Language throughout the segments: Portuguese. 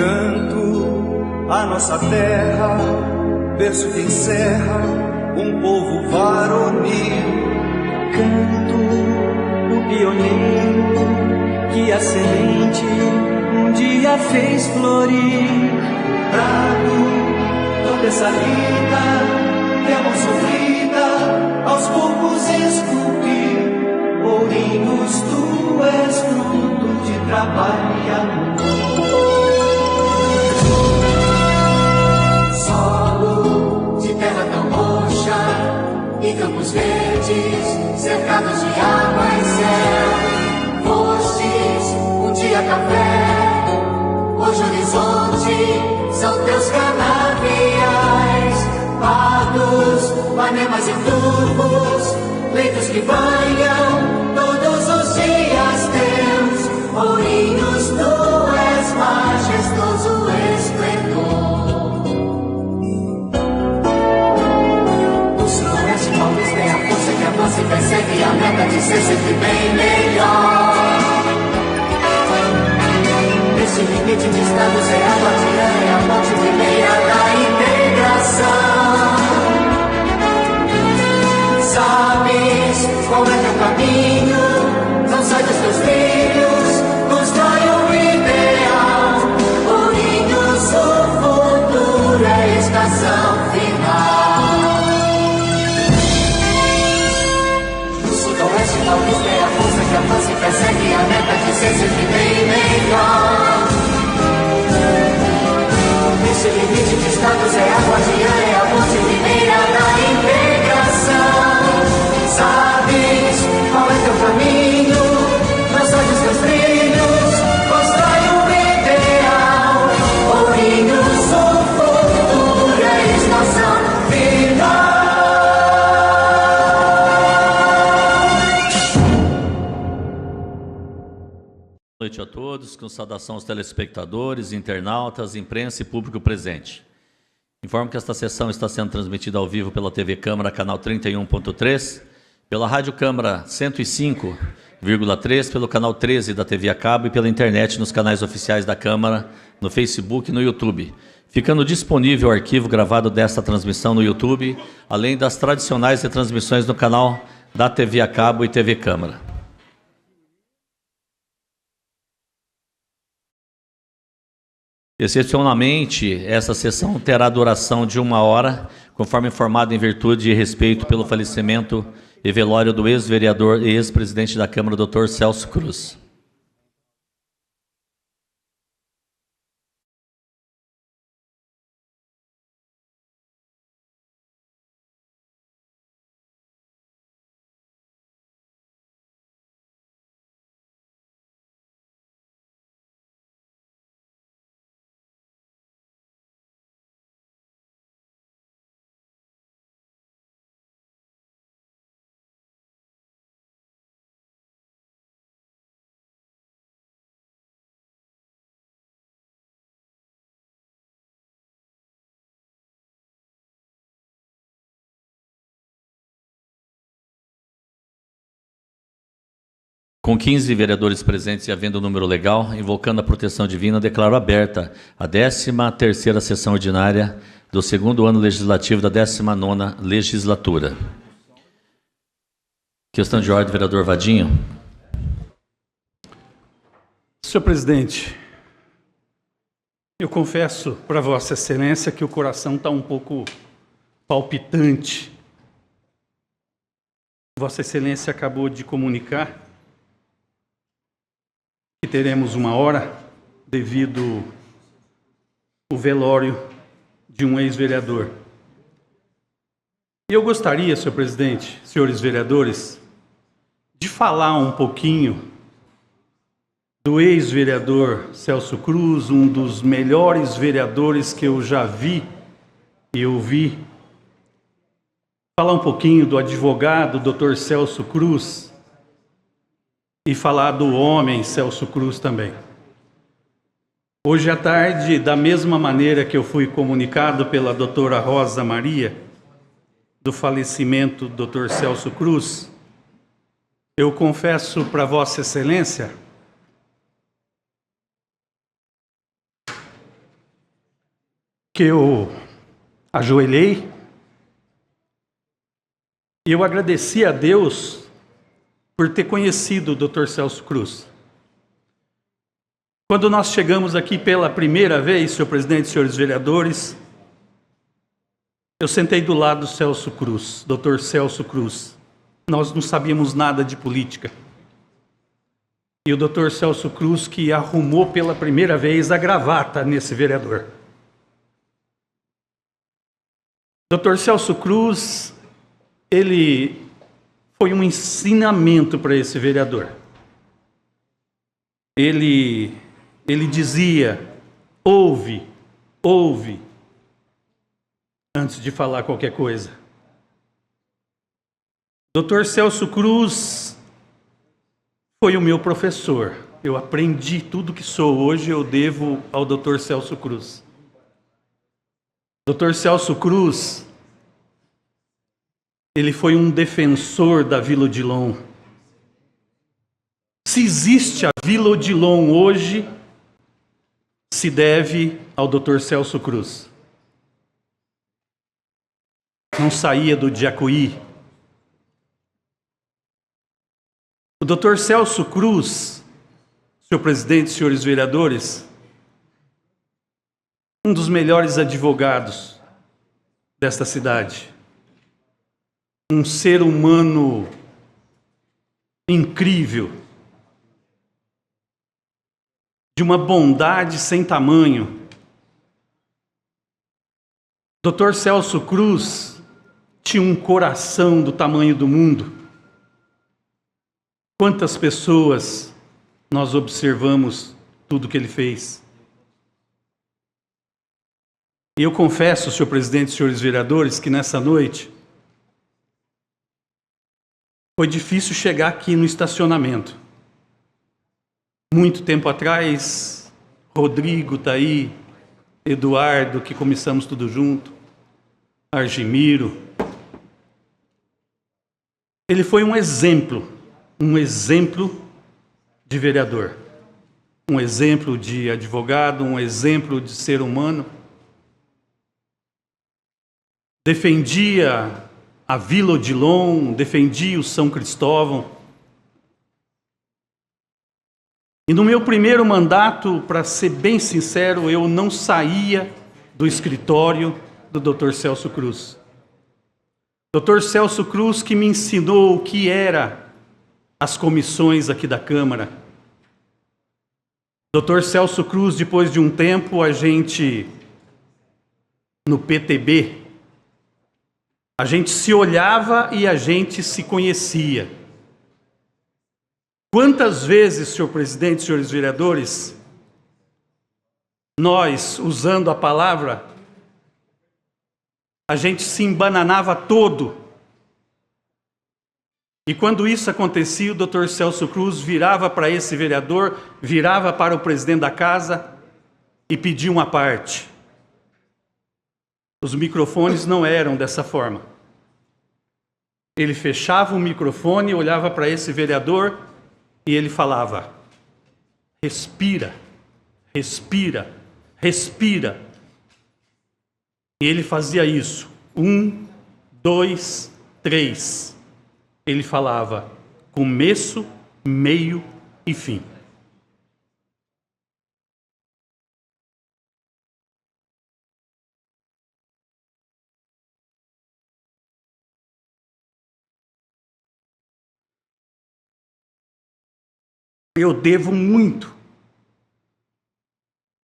Canto a nossa terra, berço que encerra um povo varonil. Canto o pioneiro que a semente um dia fez florir. Trago toda essa vida que a mão sofrida aos poucos esculpir. Ourinhos, tu és fruto de trabalho e amor. Solo de terra tão roxa e campos verdes cercados de água e céu. Fostes um dia café, hoje horizonte são teus canaviais. Pardos, panemas e turvos, leitos que banham todos os dias teus. Ourinhos, tu és majestoso esplendor. O sudoeste talvez tenha a força que avança e persegue a meta de ser sempre bem melhor. Nesse limite de estados é a guardiã, é a ponte primeira da integração. Sabes qual é teu caminho, não sai dos teus trilhos, constrói um ideal. Ourinhos, o futuro é a estação final. O sudoeste talvez tenha a força que avança e persegue a meta de ser sempre bem melhor. Nesse limite de estados é a guardiã, é a ponte primeira da integração. Sabes qual é teu caminho, não sai dos teus trilhos, constrói um ideal. Ourinhos, o futuro é a estação final. Boa noite a todos, com saudação aos telespectadores, internautas, imprensa e público presente. Informo que esta sessão está sendo transmitida ao vivo pela TV Câmara, canal 31.3, pela Rádio Câmara 105,3, pelo canal 13 da TV a cabo e pela internet nos canais oficiais da Câmara, no Facebook e no YouTube. Ficando disponível o arquivo gravado desta transmissão no YouTube, além das tradicionais retransmissões no canal da TV a cabo e TV Câmara. Excepcionalmente, essa sessão terá duração de 1 hora, conforme informado em virtude de respeito pelo falecimento e velório do ex-vereador e ex-presidente da Câmara, Dr. Celso Cruz. Com 15 vereadores presentes e havendo o número legal, invocando a proteção divina, declaro aberta a 13ª sessão ordinária do 2º ano legislativo da 19ª legislatura. Questão de ordem, vereador Vadinho. Senhor presidente, eu confesso para Vossa Excelência que o coração está um pouco palpitante. Vossa Excelência acabou de comunicar que teremos 1 hora devido ao velório de um ex-vereador. E eu gostaria, senhor presidente, senhores vereadores, de falar um pouquinho do ex-vereador Celso Cruz, um dos melhores vereadores que eu já vi e ouvi. Falar um pouquinho do advogado Dr. Celso Cruz e falar do homem Celso Cruz também. Hoje à tarde, da mesma maneira que eu fui comunicado pela doutora Rosa Maria do falecimento do Dr. Celso Cruz, eu confesso para Vossa Excelência que eu ajoelhei e eu agradeci a Deus por ter conhecido o Dr. Celso Cruz. Quando nós chegamos aqui pela primeira vez, senhor presidente, senhores vereadores, eu sentei do lado do Celso Cruz, Dr. Celso Cruz. Nós não sabíamos nada de política. E o Dr. Celso Cruz que arrumou pela primeira vez a gravata nesse vereador. Dr. Celso Cruz, ele foi um ensinamento para esse vereador. Ele dizia, ouve, antes de falar qualquer coisa. Dr. Celso Cruz foi o meu professor. Eu aprendi tudo que sou hoje, eu devo ao Dr. Celso Cruz. Dr. Celso Cruz, ele foi um defensor da Vila Odilon. Se existe a Vila Odilon hoje, se deve ao Dr. Celso Cruz. Não saía do Jacuí. O Dr. Celso Cruz, senhor presidente, senhores vereadores, um dos melhores advogados desta cidade. Um ser humano incrível, de uma bondade sem tamanho. Dr. Celso Cruz tinha um coração do tamanho do mundo. Quantas pessoas nós observamos tudo que ele fez? E eu confesso, senhor presidente e senhores vereadores, que nessa noite foi difícil chegar aqui no estacionamento. Muito tempo atrás, Rodrigo está aí, Eduardo, que começamos tudo junto, Argimiro. Ele foi um exemplo de vereador, um exemplo de advogado, um exemplo de ser humano. Defendia a Vila Odilon, defendia o São Cristóvão. E no meu primeiro mandato, para ser bem sincero, eu não saía do escritório do Dr. Celso Cruz. Dr. Celso Cruz que me ensinou o que era as comissões aqui da Câmara. Dr. Celso Cruz, depois de um tempo, a gente, no PTB, a gente se olhava e a gente se conhecia. Quantas vezes, senhor presidente, senhores vereadores, nós, usando a palavra, a gente se embananava todo. E quando isso acontecia, o Dr. Celso Cruz virava para esse vereador, virava para o presidente da casa e pedia uma parte. Os microfones não eram dessa forma. Ele fechava o microfone, olhava para esse vereador e ele falava: respira, respira, respira. E ele fazia isso. 1, 2, 3. Ele falava começo, meio e fim. Eu devo muito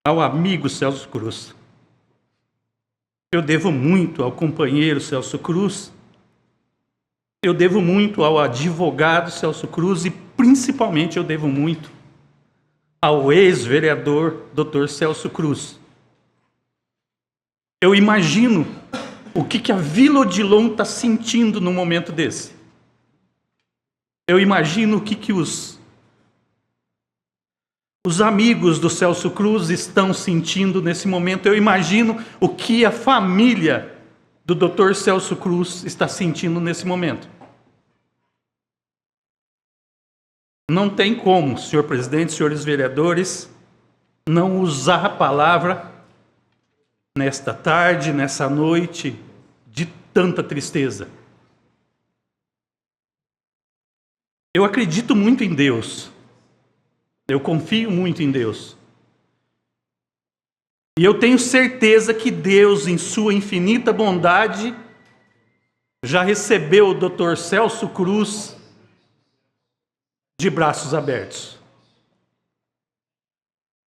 ao amigo Celso Cruz. Eu devo muito ao companheiro Celso Cruz. Eu devo muito ao advogado Celso Cruz e, principalmente, eu devo muito ao ex-vereador Dr. Celso Cruz. Eu imagino o que a Vila Odilon está sentindo num momento desse. Eu imagino o que os amigos do Celso Cruz estão sentindo nesse momento. Eu imagino o que a família do Dr. Celso Cruz está sentindo nesse momento. Não tem como, senhor presidente, senhores vereadores, não usar a palavra nesta tarde, nessa noite de tanta tristeza. Eu acredito muito em Deus. Eu confio muito em Deus. E eu tenho certeza que Deus, em sua infinita bondade, já recebeu o Dr. Celso Cruz de braços abertos.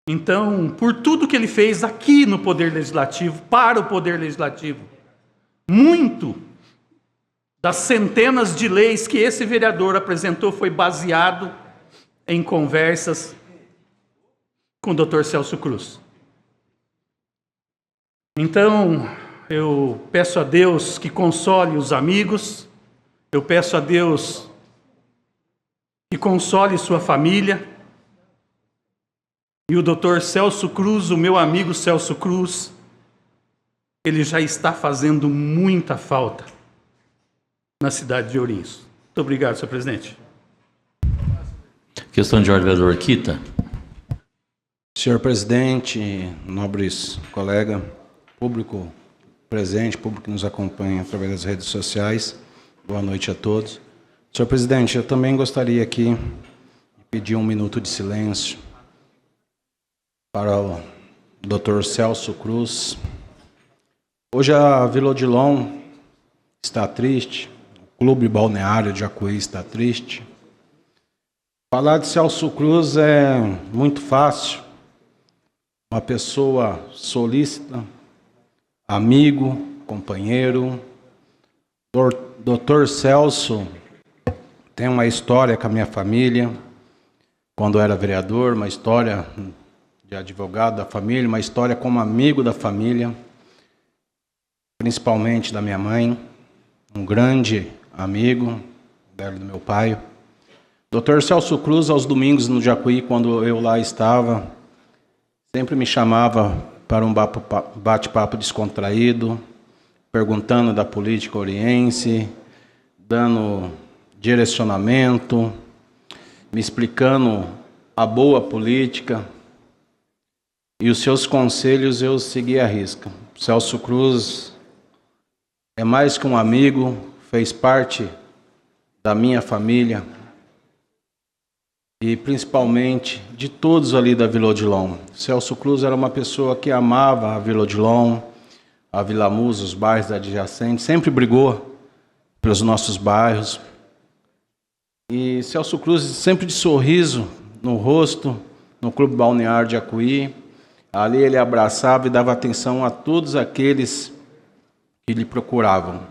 Então, por tudo que ele fez aqui no Poder Legislativo, para o Poder Legislativo, muito das centenas de leis que esse vereador apresentou foi baseado em conversas com o Dr. Celso Cruz. Então, eu peço a Deus que console os amigos, eu peço a Deus que console sua família, e o Dr. Celso Cruz, o meu amigo Celso Cruz, ele já está fazendo muita falta na cidade de Ourinhos. Muito obrigado, senhor presidente. Questão de ordem, vereador Kita. Senhor presidente, nobres colegas, público presente, público que nos acompanha através das redes sociais, boa noite a todos. Senhor presidente, eu também gostaria aqui de pedir um minuto de silêncio para o Dr. Celso Cruz. Hoje a Vila Odilon está triste, o Clube Balneário de Jacuí está triste. Falar de Celso Cruz é muito fácil. Uma pessoa solícita, amigo, companheiro. Dr. Celso tem uma história com a minha família, quando eu era vereador, uma história de advogado da família, uma história como amigo da família, principalmente da minha mãe, um grande amigo dela e do meu pai. Dr. Celso Cruz, aos domingos no Jacuí, quando eu lá estava, sempre me chamava para um bate-papo descontraído, perguntando da política oriense, dando direcionamento, me explicando a boa política, e os seus conselhos eu segui à risca. Celso Cruz é mais que um amigo, fez parte da minha família e principalmente de todos ali da Vila Odilon. Celso Cruz era uma pessoa que amava a Vila Odilon, a Vila Musa, os bairros adjacentes, sempre brigou pelos nossos bairros. E Celso Cruz sempre de sorriso no rosto, no Clube Balneário de Jacuí. Ali ele abraçava e dava atenção a todos aqueles que lhe procuravam.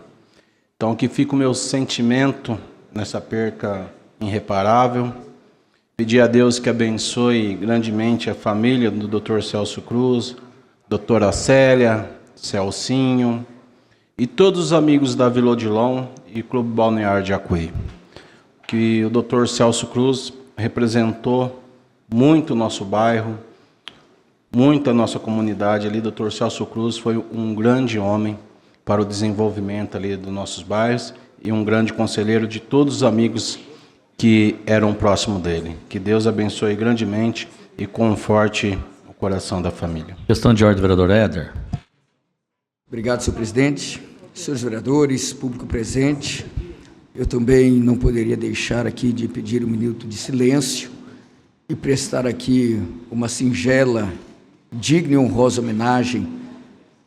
Então aqui fica o meu sentimento nessa perca irreparável. Pedir a Deus que abençoe grandemente a família do Dr. Celso Cruz, doutora Célia, Celcinho e todos os amigos da Vila Odilon e Clube Balneário de Jacuí. Que o Dr. Celso Cruz representou muito o nosso bairro, muito a nossa comunidade ali. Dr. Celso Cruz foi um grande homem para o desenvolvimento ali dos nossos bairros e um grande conselheiro de todos os amigos que eram próximos dele. Que Deus abençoe grandemente e conforte o coração da família. Questão de ordem, vereador Éder. Obrigado, senhor presidente. Senhores vereadores, público presente, eu também não poderia deixar aqui de pedir um minuto de silêncio e prestar aqui uma singela, digna e honrosa homenagem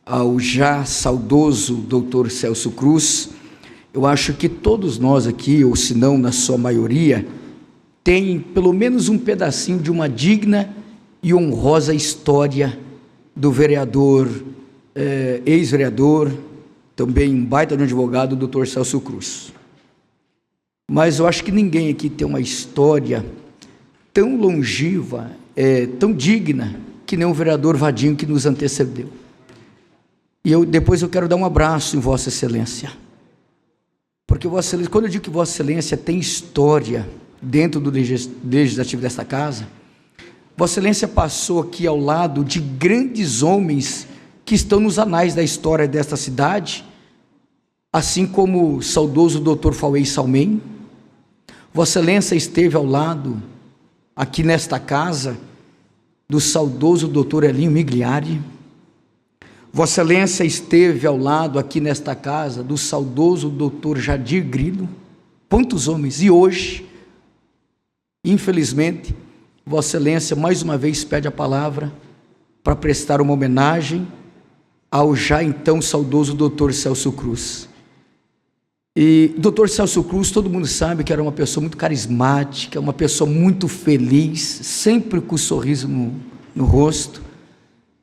ao já saudoso Dr. Celso Cruz. Eu acho que todos nós aqui, ou se não na sua maioria, tem pelo menos um pedacinho de uma digna e honrosa história do vereador, ex-vereador, também um baita de um advogado, o Dr. Celso Cruz. Mas eu acho que ninguém aqui tem uma história tão longeva, tão digna, que nem o vereador Vadinho que nos antecedeu. E depois eu quero dar um abraço em Vossa Excelência. Porque Vossa Excelência, quando eu digo que Vossa Excelência tem história dentro do legislativo desta casa, Vossa Excelência passou aqui ao lado de grandes homens que estão nos anais da história desta cidade, assim como o saudoso Dr. Fauei Salmen. Vossa Excelência esteve ao lado, aqui nesta casa, do saudoso Dr. Elinho Migliari. Vossa Excelência esteve ao lado aqui nesta casa do saudoso doutor Jadir Grilo, quantos homens, e hoje, infelizmente, Vossa Excelência mais uma vez pede a palavra para prestar uma homenagem ao já então saudoso doutor Celso Cruz. E doutor Celso Cruz, todo mundo sabe que era uma pessoa muito carismática, uma pessoa muito feliz, sempre com um sorriso no rosto.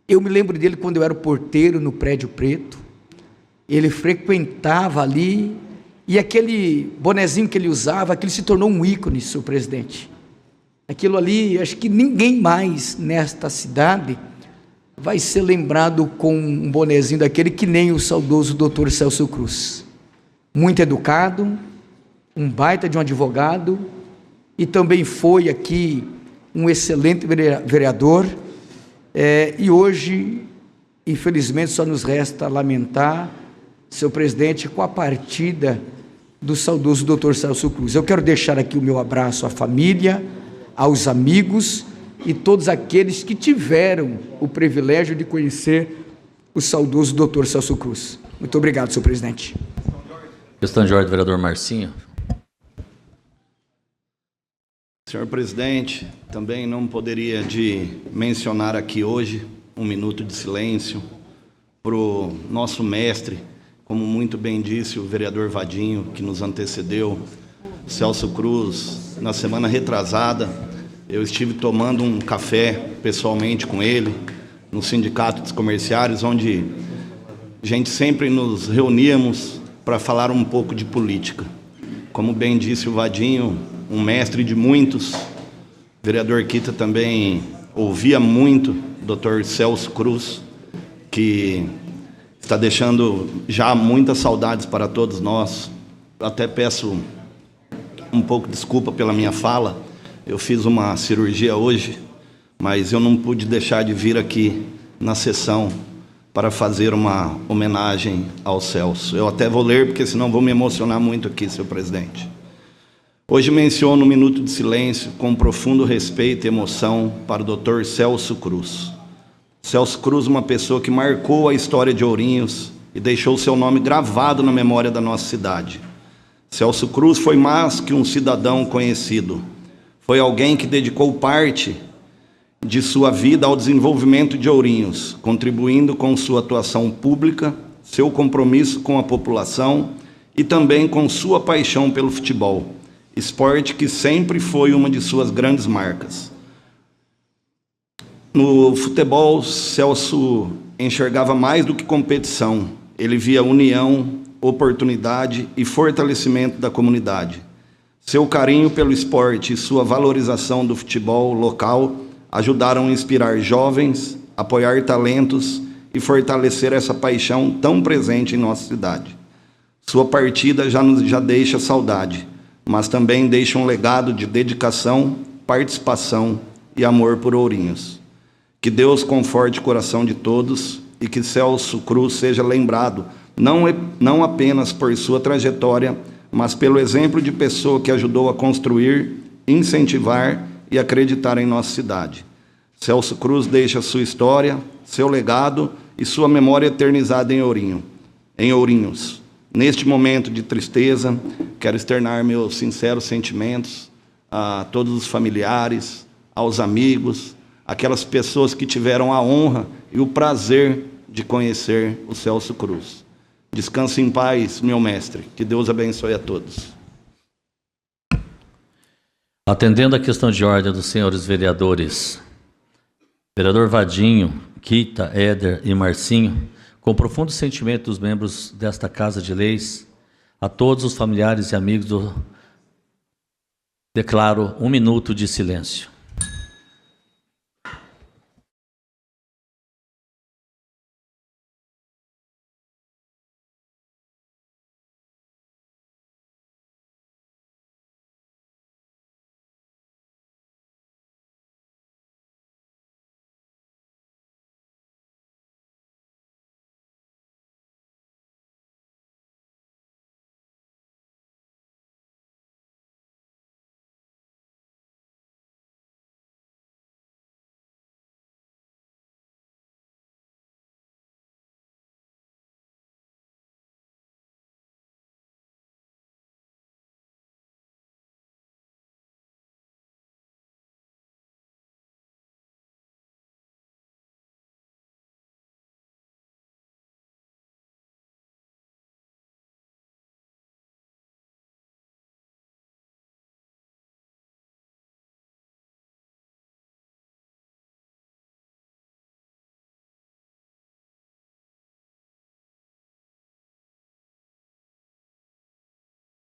Eu me lembro dele quando eu era porteiro no Prédio Preto. Ele frequentava ali, e aquele bonezinho que ele usava, aquilo se tornou um ícone, senhor presidente. Aquilo ali, acho que ninguém mais nesta cidade vai ser lembrado com um bonezinho daquele que nem o saudoso doutor Celso Cruz. Muito educado, um baita de um advogado, e também foi aqui um excelente vereador, e hoje, infelizmente, só nos resta lamentar, senhor presidente, com a partida do saudoso doutor Celso Cruz. Eu quero deixar aqui o meu abraço à família, aos amigos e todos aqueles que tiveram o privilégio de conhecer o saudoso doutor Celso Cruz. Muito obrigado, senhor presidente. Questão de ordem, vereador Marcinho. Senhor presidente, também não poderia de mencionar aqui hoje um minuto de silêncio para o nosso mestre, como muito bem disse o vereador Vadinho, que nos antecedeu, Celso Cruz. Na semana retrasada, eu estive tomando um café pessoalmente com ele, no Sindicato dos Comerciários, onde a gente sempre nos reuníamos para falar um pouco de política. Como bem disse o Vadinho, um mestre de muitos, o vereador Kita também ouvia muito o Dr. Celso Cruz, que está deixando já muitas saudades para todos nós. Eu até peço um pouco de desculpa pela minha fala, eu fiz uma cirurgia hoje, mas eu não pude deixar de vir aqui na sessão para fazer uma homenagem ao Celso. Eu até vou ler, porque senão vou me emocionar muito aqui, senhor presidente. Hoje menciono um minuto de silêncio com profundo respeito e emoção para o Dr. Celso Cruz. Celso Cruz, uma pessoa que marcou a história de Ourinhos e deixou seu nome gravado na memória da nossa cidade. Celso Cruz foi mais que um cidadão conhecido. Foi alguém que dedicou parte de sua vida ao desenvolvimento de Ourinhos, contribuindo com sua atuação pública, seu compromisso com a população e também com sua paixão pelo futebol, esporte que sempre foi uma de suas grandes marcas. No futebol, Celso enxergava mais do que competição, ele via união, oportunidade e fortalecimento da comunidade. Seu carinho pelo esporte e sua valorização do futebol local ajudaram a inspirar jovens, apoiar talentos e fortalecer essa paixão tão presente em nossa cidade. Sua partida já deixa saudade, mas também deixa um legado de dedicação, participação e amor por Ourinhos. Que Deus conforte o coração de todos e que Celso Cruz seja lembrado não apenas por sua trajetória, mas pelo exemplo de pessoa que ajudou a construir, incentivar e acreditar em nossa cidade. Celso Cruz deixa sua história, seu legado e sua memória eternizada em Ourinhos. Neste momento de tristeza, quero externar meus sinceros sentimentos a todos os familiares, aos amigos, aquelas pessoas que tiveram a honra e o prazer de conhecer o Celso Cruz. Descanse em paz, meu mestre. Que Deus abençoe a todos. Atendendo a questão de ordem dos senhores vereadores, vereador Vadinho, Kita, Éder e Marcinho, com profundo sentimento dos membros desta Casa de Leis, a todos os familiares e amigos declaro um minuto de silêncio.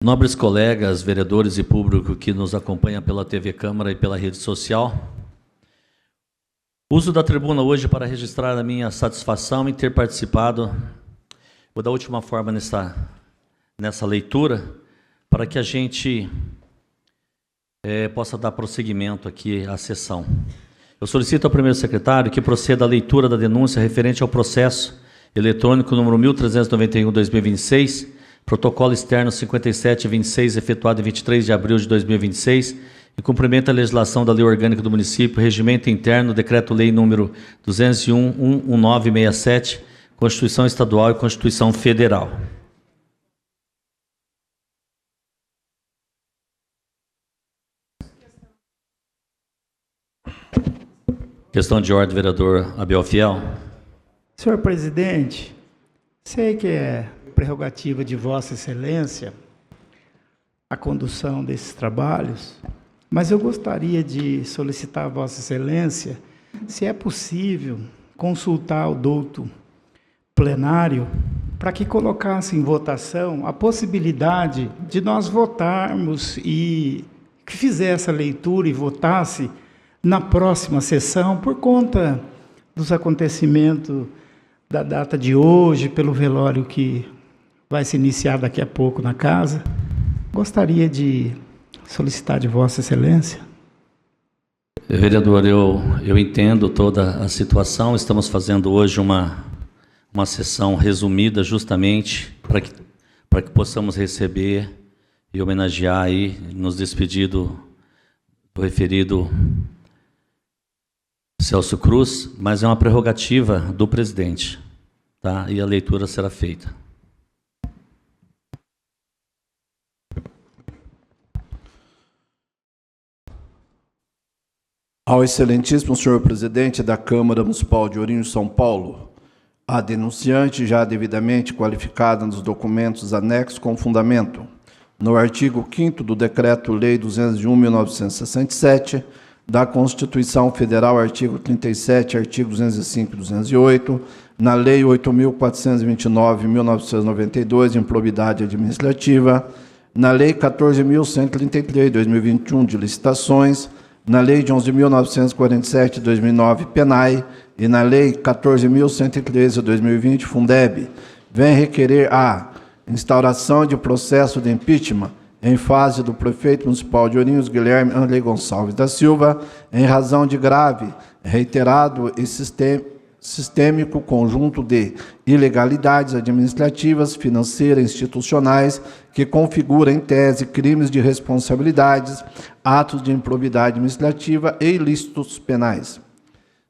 Nobres colegas, vereadores e público que nos acompanha pela TV Câmara e pela rede social, uso da tribuna hoje para registrar a minha satisfação em ter participado, vou da última forma nessa leitura, para que a gente possa dar prosseguimento aqui à sessão. Eu solicito ao primeiro secretário que proceda à leitura da denúncia referente ao processo eletrônico número 1391/2026, protocolo externo 5726, efetuado em 23 de abril de 2026, em cumprimento à legislação da Lei Orgânica do Município, Regimento Interno, Decreto-Lei número 201/1967, Constituição Estadual e Constituição Federal. Questão de ordem, vereador Abel Fiel. Senhor presidente, sei que é prerrogativa de Vossa Excelência a condução desses trabalhos, mas eu gostaria de solicitar a Vossa Excelência, se é possível, consultar o douto plenário para que colocasse em votação a possibilidade de nós votarmos e que fizesse a leitura e votasse na próxima sessão, por conta dos acontecimentos da data de hoje, pelo velório que vai se iniciar daqui a pouco na casa. Gostaria de solicitar de Vossa Excelência. Vereador, eu entendo toda a situação. Estamos fazendo hoje uma sessão resumida justamente para que possamos receber e homenagear e nos despedir do referido Celso Cruz, mas é uma prerrogativa do presidente, tá? E a leitura será feita. Ao excelentíssimo senhor presidente da Câmara Municipal de Ourinhos, São Paulo, a denunciante já devidamente qualificada nos documentos anexos com fundamento no artigo 5º do Decreto-Lei 201/1967, da Constituição Federal, artigo 37, artigo 205 e 208, na Lei 8.429/1992, de improbidade administrativa, na Lei 14.133, 2021, de licitações, na Lei de 11.947, 2009, PENAI, e na Lei 14.113, 2020, Fundeb, vem requerer a instauração de processo de impeachment em fase do prefeito municipal de Ourinhos, Guilherme Andrei Gonçalves da Silva, em razão de grave, reiterado e sistêmico conjunto de ilegalidades administrativas, financeiras e institucionais que configuram, em tese, crimes de responsabilidades, atos de improbidade administrativa e ilícitos penais.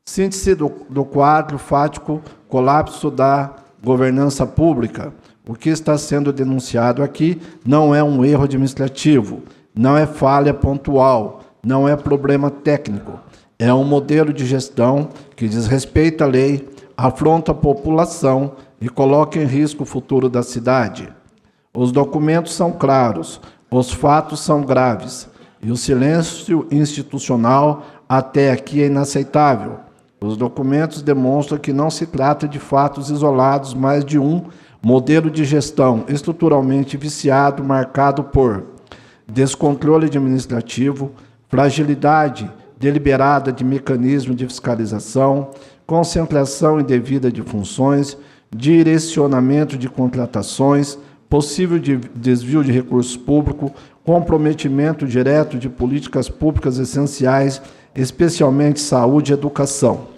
Síntese do quadro fático, colapso da governança pública. O que está sendo denunciado aqui não é um erro administrativo, não é falha pontual, não é problema técnico. É um modelo de gestão que desrespeita a lei, afronta a população e coloca em risco o futuro da cidade. Os documentos são claros, os fatos são graves, e o silêncio institucional até aqui é inaceitável. Os documentos demonstram que não se trata de fatos isolados, mas de um modelo de gestão estruturalmente viciado, marcado por descontrole administrativo, fragilidade deliberada de mecanismo de fiscalização, concentração indevida de funções, direcionamento de contratações, possível desvio de recursos públicos, comprometimento direto de políticas públicas essenciais, especialmente saúde e educação.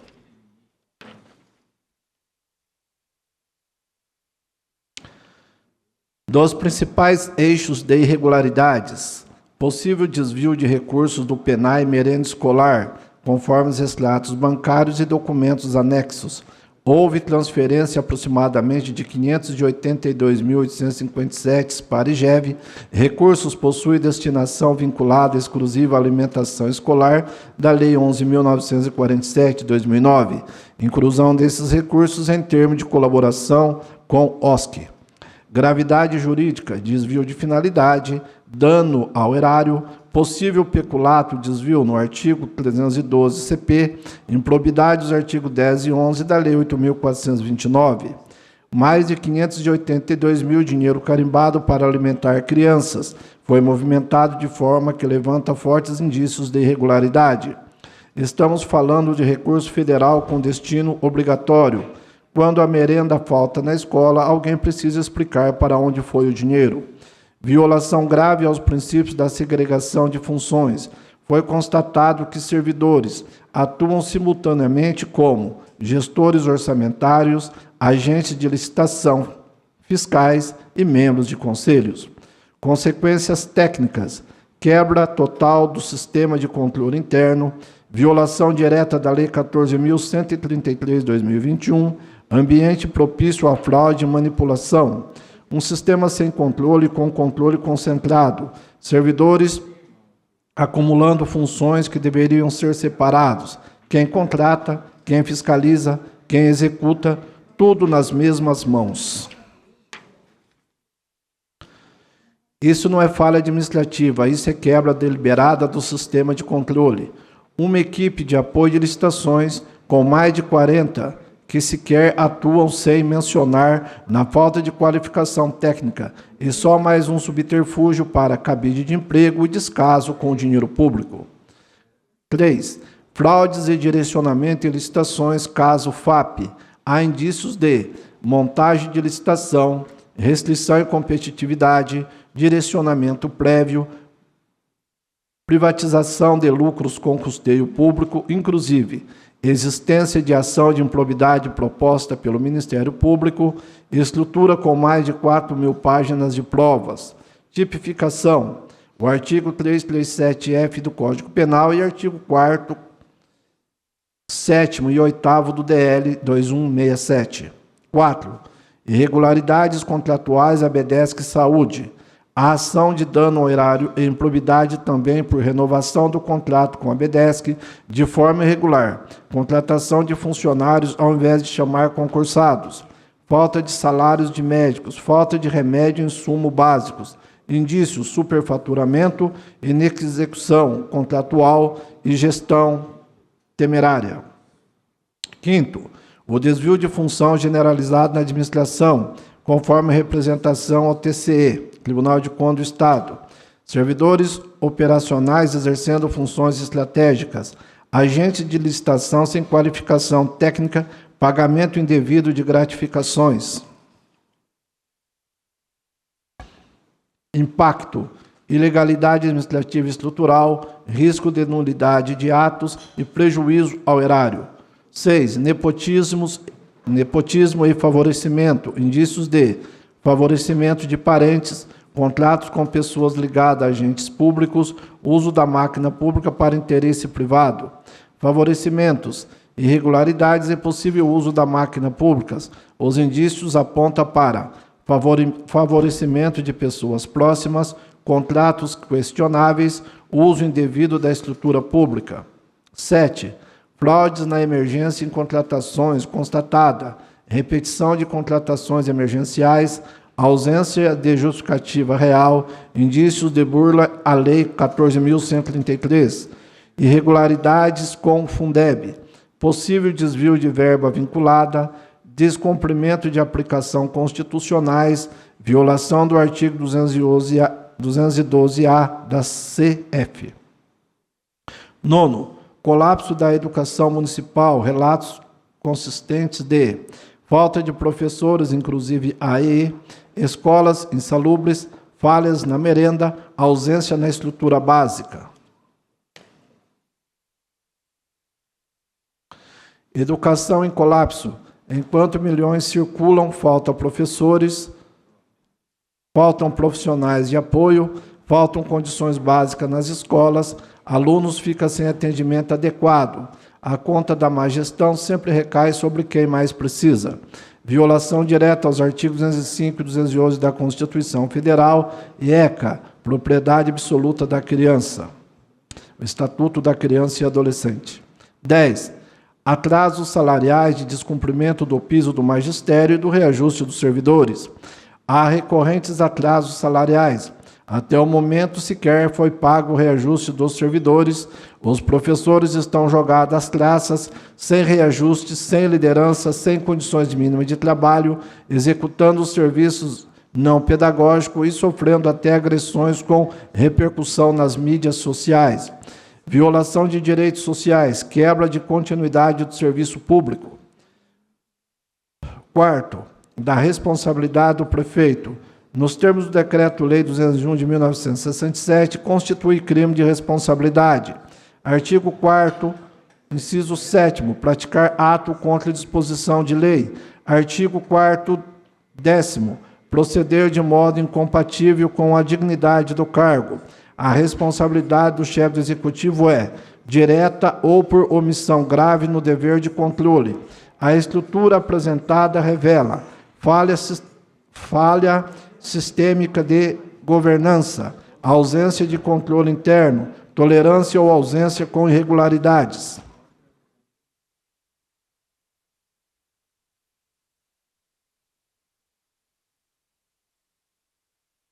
Dos principais eixos de irregularidades, possível desvio de recursos do PENAI merenda escolar, conforme os extratos bancários e documentos anexos. Houve transferência aproximadamente de 582.857 para IGEV. Recursos possuem destinação vinculada exclusiva à alimentação escolar da Lei 11.947, 2009. Inclusão desses recursos em termos de colaboração com OSC. Gravidade jurídica, desvio de finalidade, dano ao erário, possível peculato, desvio no artigo 312 CP, improbidade dos artigos 10 e 11 da Lei 8.429. Mais de 582 mil dinheiro carimbado para alimentar crianças. Foi movimentado de forma que levanta fortes indícios de irregularidade. Estamos falando de recurso federal com destino obrigatório. Quando a merenda falta na escola, alguém precisa explicar para onde foi o dinheiro. Violação grave aos princípios da segregação de funções. Foi constatado que servidores atuam simultaneamente como gestores orçamentários, agentes de licitação, fiscais e membros de conselhos. Consequências técnicas: quebra total do sistema de controle interno, violação direta da Lei 14.133/2021, ambiente propício à fraude e manipulação, um sistema sem controle com controle concentrado, servidores acumulando funções que deveriam ser separados, quem contrata, quem fiscaliza, quem executa, tudo nas mesmas mãos. Isso não é falha administrativa, isso é quebra deliberada do sistema de controle. Uma equipe de apoio de licitações, com mais de 40, que sequer atuam sem mencionar na falta de qualificação técnica, e só mais um subterfúgio para cabide de emprego e descaso com o dinheiro público. 3. Fraudes e direcionamento em licitações, caso FAP. Há indícios de montagem de licitação, restrição e competitividade, direcionamento prévio, privatização de lucros com custeio público, inclusive existência de ação de improbidade proposta pelo Ministério Público, estrutura com mais de 4.000 páginas de provas, tipificação, o artigo 337-F do Código Penal e artigo 4º, 7º e 8º do DL 2167. 4. Irregularidades contratuais à BDESC Saúde. A ação de dano ao erário e improbidade também por renovação do contrato com a BDESC de forma irregular, contratação de funcionários ao invés de chamar concursados, falta de salários de médicos, falta de remédio e insumo básicos, indícios, superfaturamento, inexecução contratual e gestão temerária. 5º, o desvio de função generalizado na administração, conforme a representação ao TCE, Tribunal de Contas do Estado. Servidores operacionais exercendo funções estratégicas, agentes de licitação sem qualificação técnica, pagamento indevido de gratificações. Impacto: ilegalidade administrativa e estrutural, risco de nulidade de atos e prejuízo ao erário. 6. Nepotismo e favorecimento, indícios de favorecimento de parentes, contratos com pessoas ligadas a agentes públicos, uso da máquina pública para interesse privado, favorecimentos, irregularidades e possível uso da máquina pública. Os indícios apontam para favorecimento de pessoas próximas, contratos questionáveis, uso indevido da estrutura pública. 7. Fraudes na emergência em contratações constatada, repetição de contratações emergenciais, ausência de justificativa real, indícios de burla à Lei 14.133, irregularidades com Fundeb, possível desvio de verba vinculada, descumprimento de aplicação constitucionais, violação do artigo 212-A da CF. 9. Colapso da educação municipal, relatos consistentes de falta de professores, inclusive AE, escolas insalubres, falhas na merenda, ausência na estrutura básica. Educação em colapso. Enquanto milhões circulam, faltam professores, faltam profissionais de apoio, faltam condições básicas nas escolas, alunos ficam sem atendimento adequado. A conta da má gestão sempre recai sobre quem mais precisa. Violação direta aos artigos 205 e 211 da Constituição Federal e ECA, propriedade absoluta da criança. O Estatuto da Criança e Adolescente. 10. Atrasos salariais de descumprimento do piso do magistério e do reajuste dos servidores. Há recorrentes atrasos salariais. Até o momento, sequer foi pago o reajuste dos servidores. Os professores estão jogados às traças, sem reajuste, sem liderança, sem condições mínimas de trabalho, executando os serviços não pedagógicos e sofrendo até agressões com repercussão nas mídias sociais. Violação de direitos sociais, quebra de continuidade do serviço público. Quarto, da responsabilidade do prefeito. Nos termos do Decreto-Lei 201 de 1967, constitui crime de responsabilidade. Artigo 4º, inciso 7º, praticar ato contra disposição de lei. Artigo 4º, 10º, proceder de modo incompatível com a dignidade do cargo. A responsabilidade do chefe do executivo é direta ou por omissão grave no dever de controle. A estrutura apresentada revela falha sistêmica de governança, ausência de controle interno, tolerância ou ausência com irregularidades.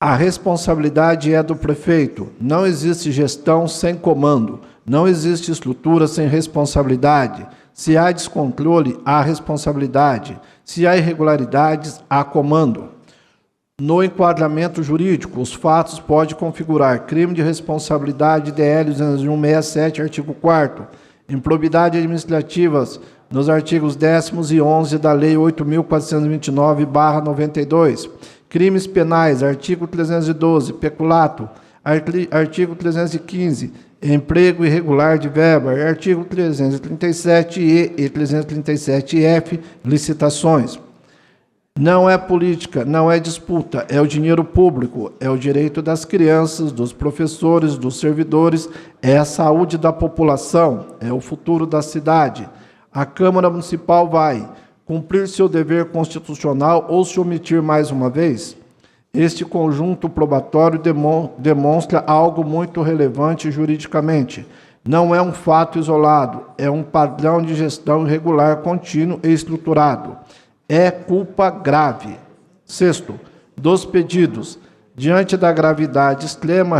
A responsabilidade é do prefeito. Não existe gestão sem comando. Não existe estrutura sem responsabilidade. Se há descontrole, há responsabilidade. Se há irregularidades, há comando. No enquadramento jurídico, os fatos podem configurar crime de responsabilidade DL 20167, artigo 4º, improbidade administrativas nos artigos 10º e 11 da Lei 8.429/92, crimes penais, artigo 312, peculato, artigo 315, emprego irregular de verba, artigo 337-E e 337-F, licitações. Não é política, não é disputa, é o dinheiro público, é o direito das crianças, dos professores, dos servidores, é a saúde da população, é o futuro da cidade. A Câmara Municipal vai cumprir seu dever constitucional ou se omitir mais uma vez? Este conjunto probatório demonstra algo muito relevante juridicamente. Não é um fato isolado, é um padrão de gestão irregular, contínuo e estruturado. É culpa grave. Sexto, dos pedidos, diante da gravidade extrema,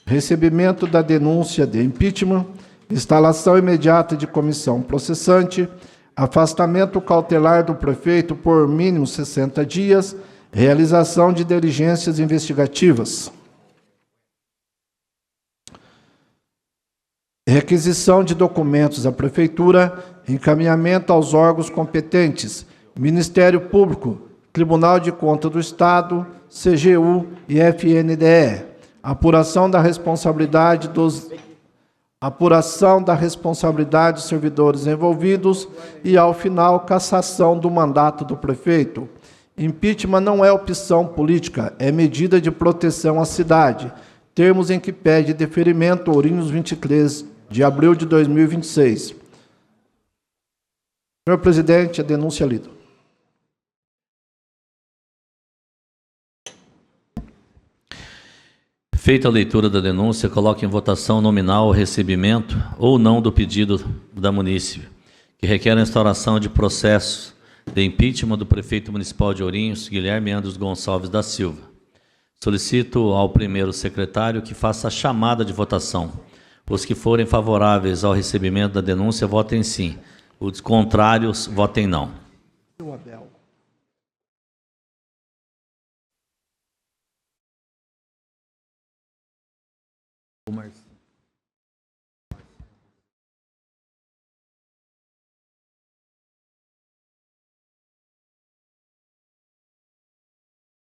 recebimento da denúncia de impeachment, instalação imediata de comissão processante, afastamento cautelar do prefeito por mínimo 60 dias, realização de diligências investigativas. Requisição de documentos à prefeitura, encaminhamento aos órgãos competentes, Ministério Público, Tribunal de Contas do Estado, CGU e FNDE. Apuração da responsabilidade dos servidores envolvidos e, ao final, cassação do mandato do prefeito. Impeachment não é opção política, é medida de proteção à cidade. Termos em que pede deferimento, Ourinhos, 23 de abril de 2026. Senhor presidente, a denúncia é lida. Feita a leitura da denúncia, coloque em votação nominal o recebimento ou não do pedido da munícipe, que requer a instauração de processo de impeachment do prefeito municipal de Ourinhos, Guilherme Andros Gonçalves da Silva. Solicito ao primeiro secretário que faça a chamada de votação. Os que forem favoráveis ao recebimento da denúncia, votem sim. Os contrários, votem não.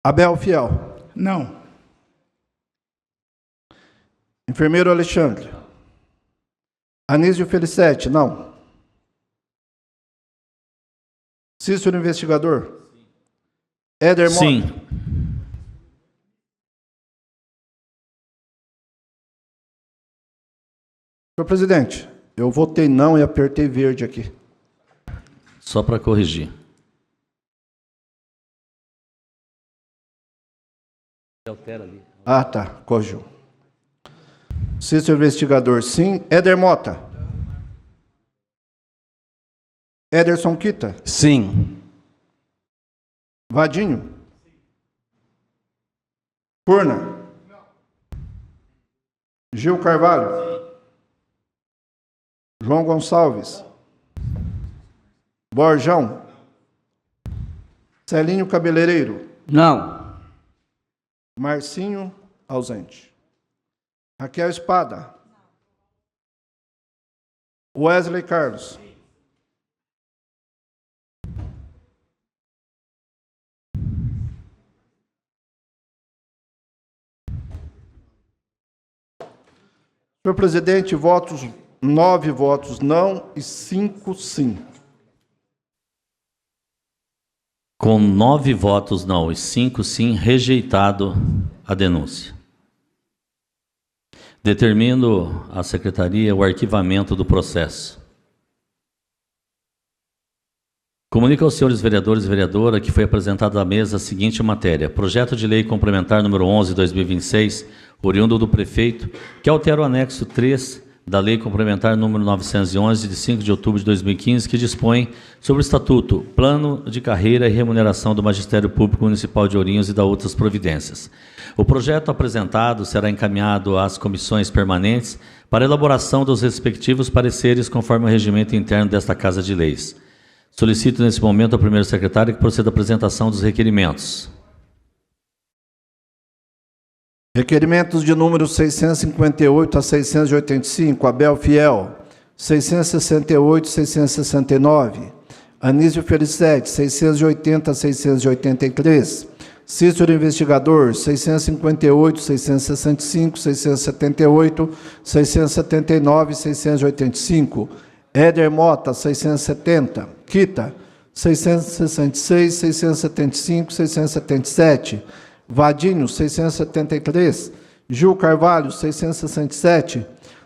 Abel Fiel. Não. Enfermeiro Alexandre. Anísio Felicete. Não. Cícero Investigador. Éder Mota. Sim. Senhor presidente, eu votei não e apertei verde aqui. Só para corrigir. Altera ali. Ah, tá. Corrigiu. Cícero Investigador, sim. Éder Mota. Ederson Kita. Sim. Vadinho. Furna. Gil Carvalho. João Gonçalves. Borjão. Celinho Cabeleireiro. Não. Marcinho, ausente. Raquel Espada. Wesley Carlos. Senhor presidente, 9 votos não e 5 sim. Com 9 votos não e 5 sim, rejeitado a denúncia. Determino à Secretaria o arquivamento do processo. Comunico aos senhores vereadores e vereadora que foi apresentada à mesa a seguinte matéria: projeto de lei complementar número 11/2026, oriundo do prefeito, que altera o anexo 3 da lei complementar número 911, de 5 de outubro de 2015, que dispõe sobre o estatuto, plano de carreira e remuneração do Magistério Público Municipal de Ourinhos e da outras providências. O projeto apresentado será encaminhado às comissões permanentes para elaboração dos respectivos pareceres conforme o regimento interno desta Casa de Leis. Solicito nesse momento ao primeiro secretário que proceda à apresentação dos requerimentos. Requerimentos de número 658 a 685, Abel Fiel. 668 e 669. Anísio Felicete, 680 a 683. Cícero Investigador, 658, 665, 678, 679 e 685. Éder Mota, 670. Quita, 666, 675, 677. Vadinho, 673. Gil Carvalho, 667.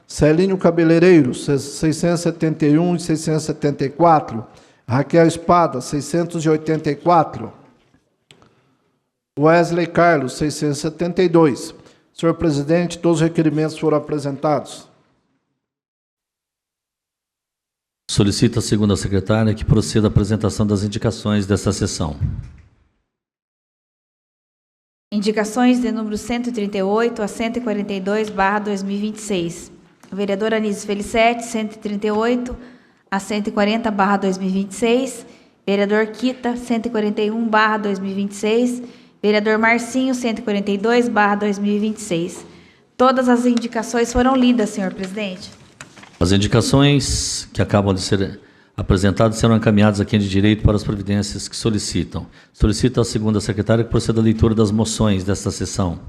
Celinho Cabeleireiro, 671 e 674. Raquel Espada, 684. Wesley Carlos, 672. Senhor presidente, todos os requerimentos foram apresentados. Solicito à segunda secretária que proceda à apresentação das indicações desta sessão. Indicações de número 138 a 142/2026. Vereador Anísio Felicete, 138 a 140/2026. Vereador Quita, 141/2026. Vereador Marcinho, 142/2026. Todas as indicações foram lidas, senhor presidente. As indicações que acabam de ser apresentadas serão encaminhadas a quem de direito para as providências que solicitam. Solicito à segunda secretária que proceda à leitura das moções desta sessão.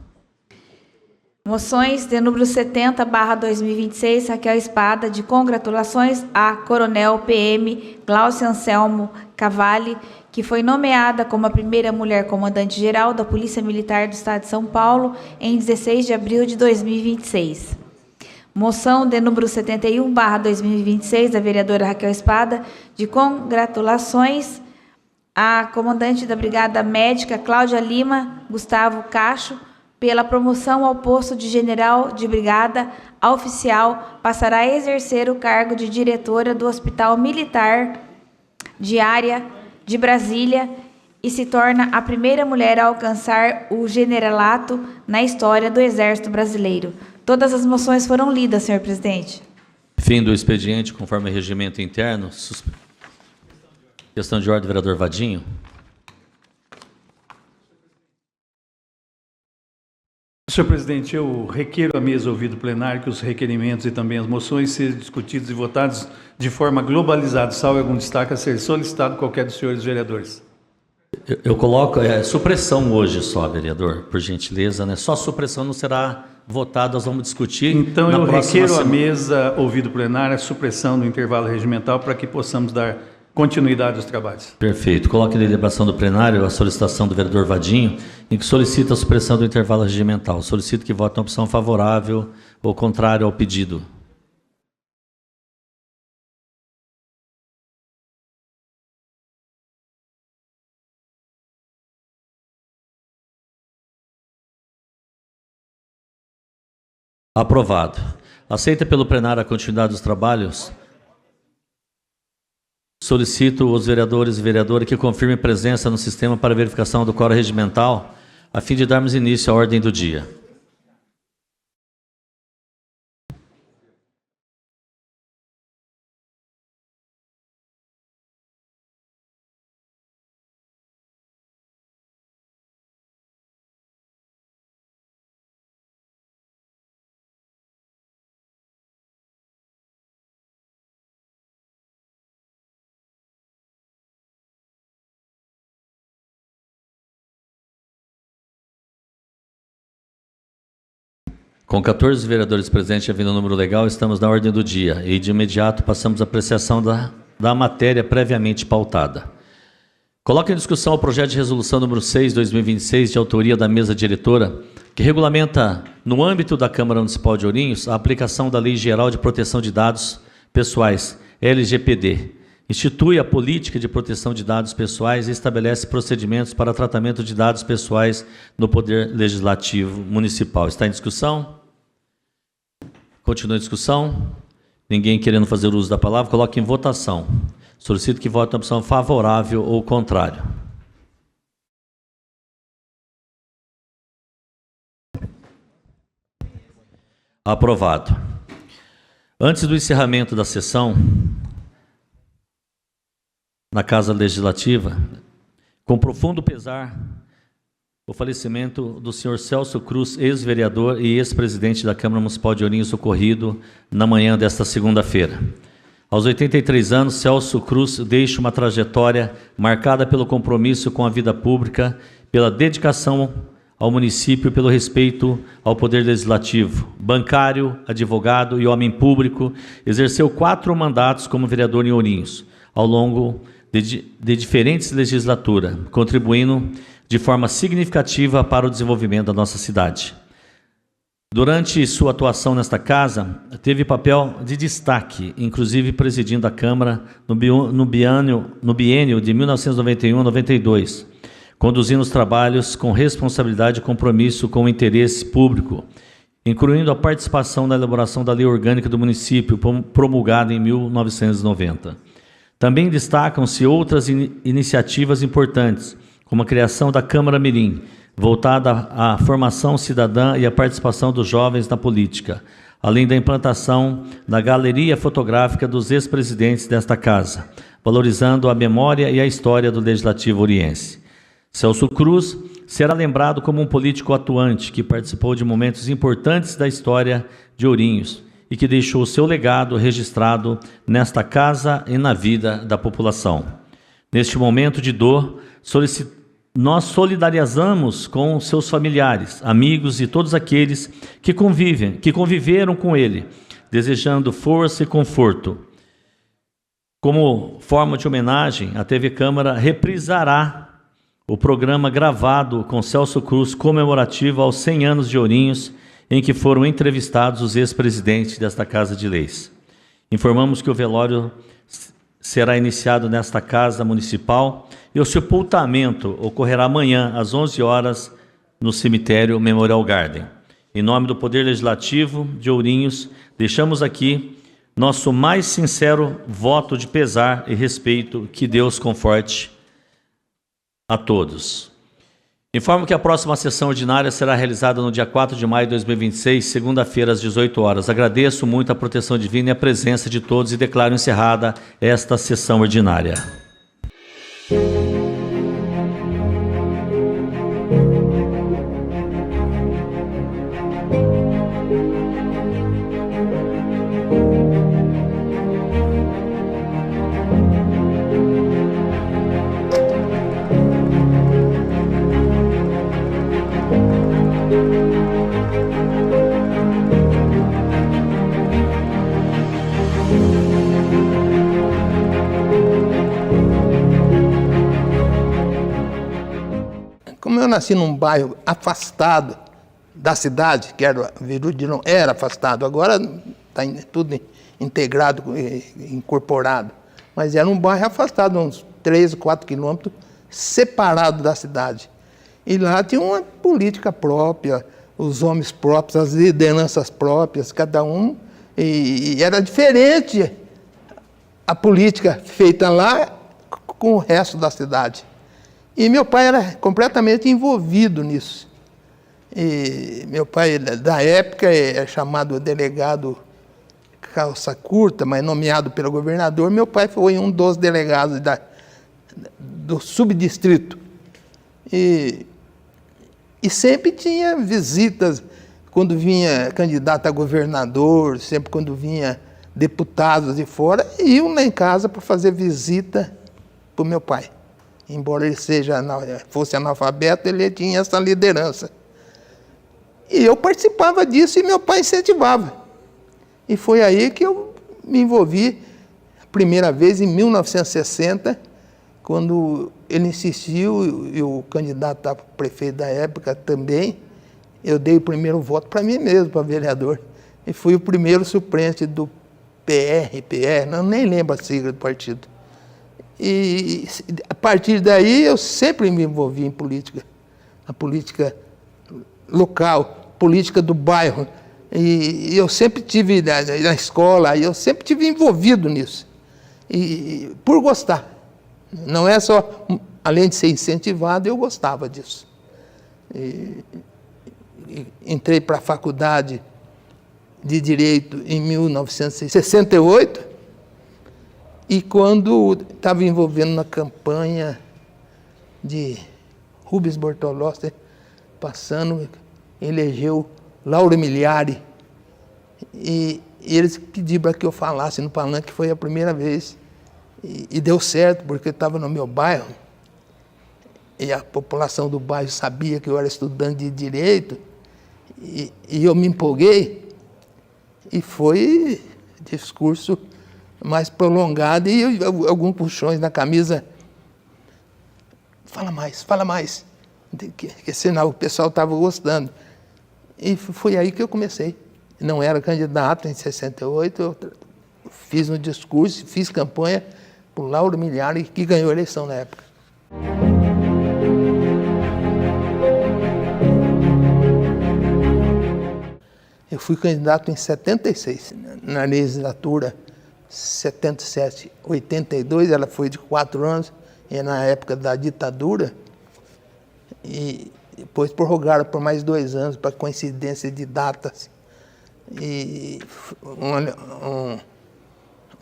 Moções de número 70/2026, Raquel Espada, de congratulações a Coronel PM Glaucia Anselmo Cavalli, que foi nomeada como a primeira mulher comandante-geral da Polícia Militar do Estado de São Paulo em 16 de abril de 2026. Moção de número 71/2026, da vereadora Raquel Espada, de congratulações à comandante da Brigada Médica Cláudia Lima Gustavo Cacho, pela promoção ao posto de general de brigada a oficial, passará a exercer o cargo de diretora do Hospital Militar de Área de Brasília e se torna a primeira mulher a alcançar o generalato na história do Exército Brasileiro. Todas as moções foram lidas, senhor presidente. Fim do expediente, conforme o regimento interno. Questão de ordem, vereador Vadinho. Senhor presidente, eu requeiro à mesa ouvido plenário que os requerimentos e também as moções sejam discutidos e votados de forma globalizada, salvo algum destaque a ser solicitado qualquer dos senhores vereadores. Eu coloco supressão hoje só, vereador, por gentileza, né? Só supressão, não será votado, nós vamos discutir. Então na eu requeiro semana. à mesa ouvido plenário a supressão do intervalo regimental para que possamos dar continuidade aos trabalhos. Perfeito. Coloque em deliberação do plenário a solicitação do vereador Vadinho, em que solicita a supressão do intervalo regimental. Solicito que vote na opção favorável ou contrário ao pedido. Aprovado. Aceita pelo plenário a continuidade dos trabalhos? Solicito os vereadores e vereadoras que confirmem presença no sistema para verificação do quórum regimental, a fim de darmos início à ordem do dia. Com 14 vereadores presentes e havendo um número legal, estamos na ordem do dia e de imediato passamos à apreciação da matéria previamente pautada. Coloco em discussão o projeto de resolução número 6/2026, de autoria da mesa diretora, que regulamenta, no âmbito da Câmara Municipal de Ourinhos, a aplicação da Lei Geral de Proteção de Dados Pessoais, LGPD, institui a política de proteção de dados pessoais e estabelece procedimentos para tratamento de dados pessoais no Poder Legislativo Municipal. Está em discussão? Continua em discussão? Ninguém querendo fazer uso da palavra, coloque em votação. Solicito que vote na opção favorável ou contrário. Aprovado. Antes do encerramento da sessão, na Casa Legislativa, com profundo pesar, o falecimento do senhor Celso Cruz, ex-vereador e ex-presidente da Câmara Municipal de Ourinhos, ocorrido na manhã desta segunda-feira. Aos 83 anos, Celso Cruz deixa uma trajetória marcada pelo compromisso com a vida pública, pela dedicação ao município, pelo respeito ao poder legislativo. Bancário, advogado e homem público, exerceu 4 mandatos como vereador em Ourinhos, ao longo de diferentes legislaturas, contribuindo de forma significativa para o desenvolvimento da nossa cidade. Durante sua atuação nesta casa, teve papel de destaque, inclusive presidindo a Câmara no biênio de 1991 a 92, conduzindo os trabalhos com responsabilidade e compromisso com o interesse público, incluindo a participação na elaboração da Lei Orgânica do município, promulgada em 1990. Também destacam-se outras iniciativas importantes, como a criação da Câmara Mirim, voltada à formação cidadã e à participação dos jovens na política, além da implantação da galeria fotográfica dos ex-presidentes desta casa, valorizando a memória e a história do Legislativo Oriense. Celso Cruz será lembrado como um político atuante que participou de momentos importantes da história de Ourinhos e que deixou seu legado registrado nesta casa e na vida da população. Neste momento de dor, nós solidarizamos com seus familiares, amigos e todos aqueles que conviveram com ele, desejando força e conforto. Como forma de homenagem, a TV Câmara reprisará o programa gravado com Celso Cruz comemorativo aos 100 anos de Ourinhos, em que foram entrevistados os ex-presidentes desta Casa de Leis. Informamos que o velório será iniciado nesta Casa Municipal e o sepultamento ocorrerá amanhã, às 11 horas, no cemitério Memorial Garden. Em nome do Poder Legislativo de Ourinhos, deixamos aqui nosso mais sincero voto de pesar e respeito. Que Deus conforte a todos. Informo que a próxima sessão ordinária será realizada no dia 4 de maio de 2026, segunda-feira, às 18 horas. Agradeço muito a proteção divina e a presença de todos e declaro encerrada esta sessão ordinária. Como eu nasci num bairro afastado da cidade, que era Virudilon, era afastado, agora está tudo integrado, incorporado, mas era um bairro afastado, uns 3 ou 4 quilômetros, separado da cidade. E lá tinha uma política própria, os homens próprios, as lideranças próprias, cada um, e era diferente a política feita lá com o resto da cidade. E meu pai era completamente envolvido nisso. E meu pai, da época, é chamado delegado calça curta, mas nomeado pelo governador. Meu pai foi um dos delegados do subdistrito. E sempre tinha visitas, quando vinha candidato a governador, sempre quando vinha deputados de fora, iam lá em casa para fazer visita para o meu pai. Embora ele fosse analfabeto, ele tinha essa liderança. E eu participava disso e meu pai incentivava. E foi aí que eu me envolvi a primeira vez, em 1960, quando ele insistiu, e o candidato a prefeito da época também, eu dei o primeiro voto para mim mesmo, para vereador. E fui o primeiro suplente do PR, não, nem lembro a sigla do partido. E a partir daí eu sempre me envolvi em política. A política local, política do bairro. E eu sempre tive na escola, eu sempre tive envolvido nisso. E por gostar. Não é só, além de ser incentivado, eu gostava disso. Entrei para a faculdade de Direito em 1968, e quando estava envolvendo na campanha de Rubens Bortolossi, passando, elegeu Lauro Miliari, e eles pediram para que eu falasse no palanque, foi a primeira vez, e deu certo, porque eu estava no meu bairro, e a população do bairro sabia que eu era estudante de Direito, e eu me empolguei, e foi discurso mais prolongado, e alguns puxões na camisa. Fala mais, que sinal o pessoal estava gostando. E foi aí que eu comecei. Não era candidato em 68, eu fiz um discurso, fiz campanha por Lauro Miliari, que ganhou a eleição na época. Eu fui candidato em 76, na legislatura 77, 82, ela foi de 4 anos, e na época da ditadura, e depois prorrogaram por mais 2 anos, para coincidência de datas, e